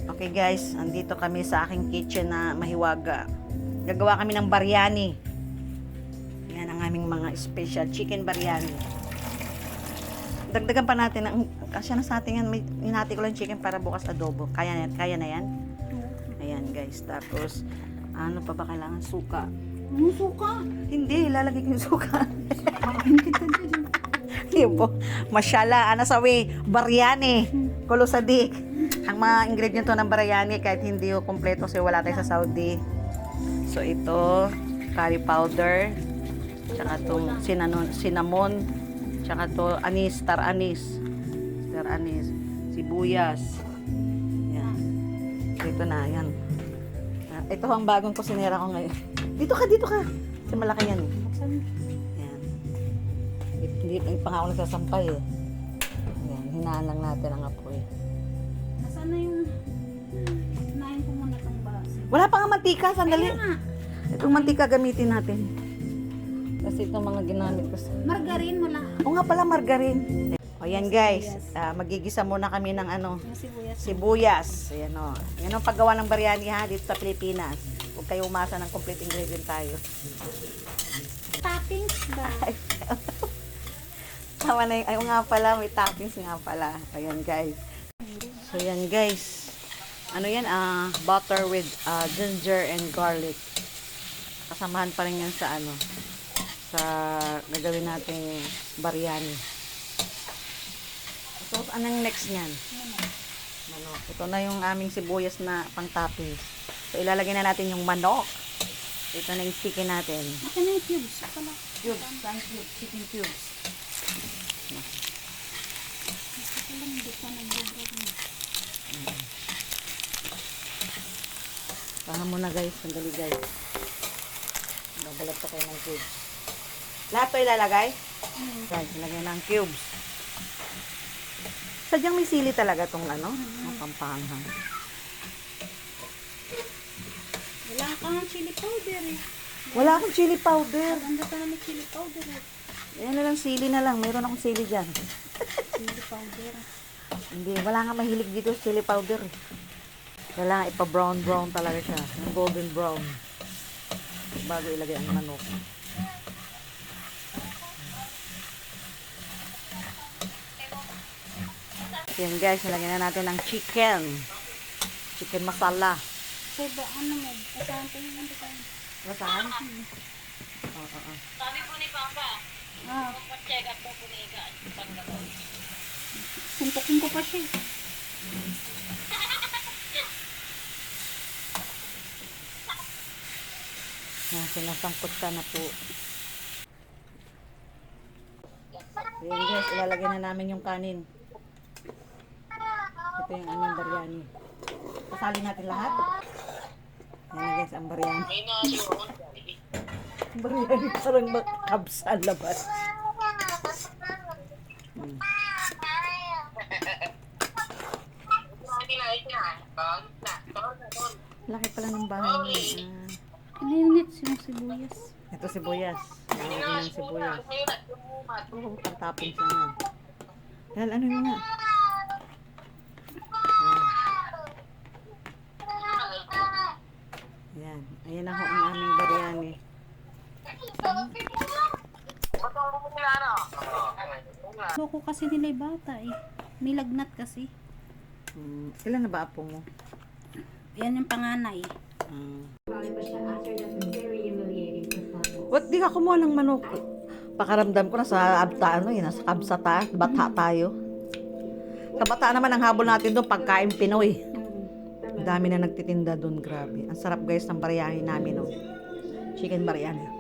Okay guys, andito kami sa aking kitchen na mahiwaga. Gagawa kami ng biryani. Yan ang aming mga special chicken biryani. Dagdagan pa natin ang kasya na sa atin yan. Hinati ko lang chicken para bukas adobo. Kaya na yan? Ayan guys. Tapos, ano pa ba kailangan? Suka. Anong suka? Hindi, lalagay ko yung suka. Kakain kita dyan. Yun po. Masyala, anasawi, biryani, kolosadik. Ang mga ingredient to ng biryani, kahit hindi yung kompleto kasi wala tayo sa Saudi. So, ito, curry powder, tsaka itong cinnamon, tsaka ito, star anise, sibuyas. Yan. Ito na, yan. Ito ang bagong kusinera ko ngayon. Dito ka. Kasi malaki yan eh. Yan. Hindi pa nga ako nagsasampay eh. Yan, hinaan lang natin ang apoy. Nasaan na yung... Nain ko muna itong base. Wala pa nga mantika, sandali. Ayun nga. Itong mantika gamitin natin. Kasi itong mga ginamit ko sa... Margarine wala. O nga pala, margarine. O yan guys, magigisa muna kami ng Yung sibuyas. sibuyas. Ayan o. Yan ang paggawa ng biryani ha, dito sa Pilipinas. Huwag kayo umasa ng complete ingredient tayo. Toppings ba? Tama na yung, ay nga pala, may toppings nga pala. Ayan guys. So yan guys. Ano yan? Butter with ginger and garlic. Kasamahan pa rin yan sa ano, sa gagawin nating biryani. So, anong next niyan? Manok. Ito na yung aming sibuyas na pang-toppings. So, ilalagay na natin yung manok. Ito na yung chicken natin. Akin na yung cubes. Pala. Cubes. Saan cubes? Chicken cubes. Ito lang, hindi pa nag-break na. Paha muna guys. Sandali guys. Babalat pa kayo ng cubes. Lahat ito ilalagay? Guys, ilagay na ang cubes. Sadyang may sili talaga tong ano, mapampanghang. Wala kang chili powder eh. Wala akong chili powder. Maganda ka na may chili powder eh. Yan na lang, sili na lang. Mayroon akong sili dyan. Chili powder. Hindi, wala nga mahilig dito sa chili powder. Kailangan ipa-brown talaga siya. Yung golden brown. Bago ilagay ang manok. Yan guys, nilagyan na natin ng chicken. Chicken masala. So ba, ano mo? Asahan ko yung ano tayo. Masahan? Oo. Sabi po ni Papa, Ah, mag-check up po po ni Ika. suntukin ko pa siya. Yan, sinasangkot ka na po. Yan guys, ilalagay na namin yung kanin. Ito yung aming biryani. Pasali natin lahat. Yan na guys, ang biryani. May na-yun. Biryani parang makabsa labas. Laki pala ng bahay niya. Ano yung nits yung sibuyas? Ito sibuyas. Ilalagay ng sibuyas. Oo, pang-toppings na yan. Yan, ano yun nga? Yan. Ayan na ho ang aming biryani. Loko kasi nila yung bata eh. May lagnat kasi. Ilan na ba apo mo? Yan yung panganay. What di ka kumuha ng manok? Pakaramdam ko nasa abta ano eh, nasa kabsata, bata tayo. Sa bata naman ang habol natin doon pagkain Pinoy. Ang dami na nagtitinda doon, grabe. Ang sarap guys ng biryani namin, no. Chicken biryani.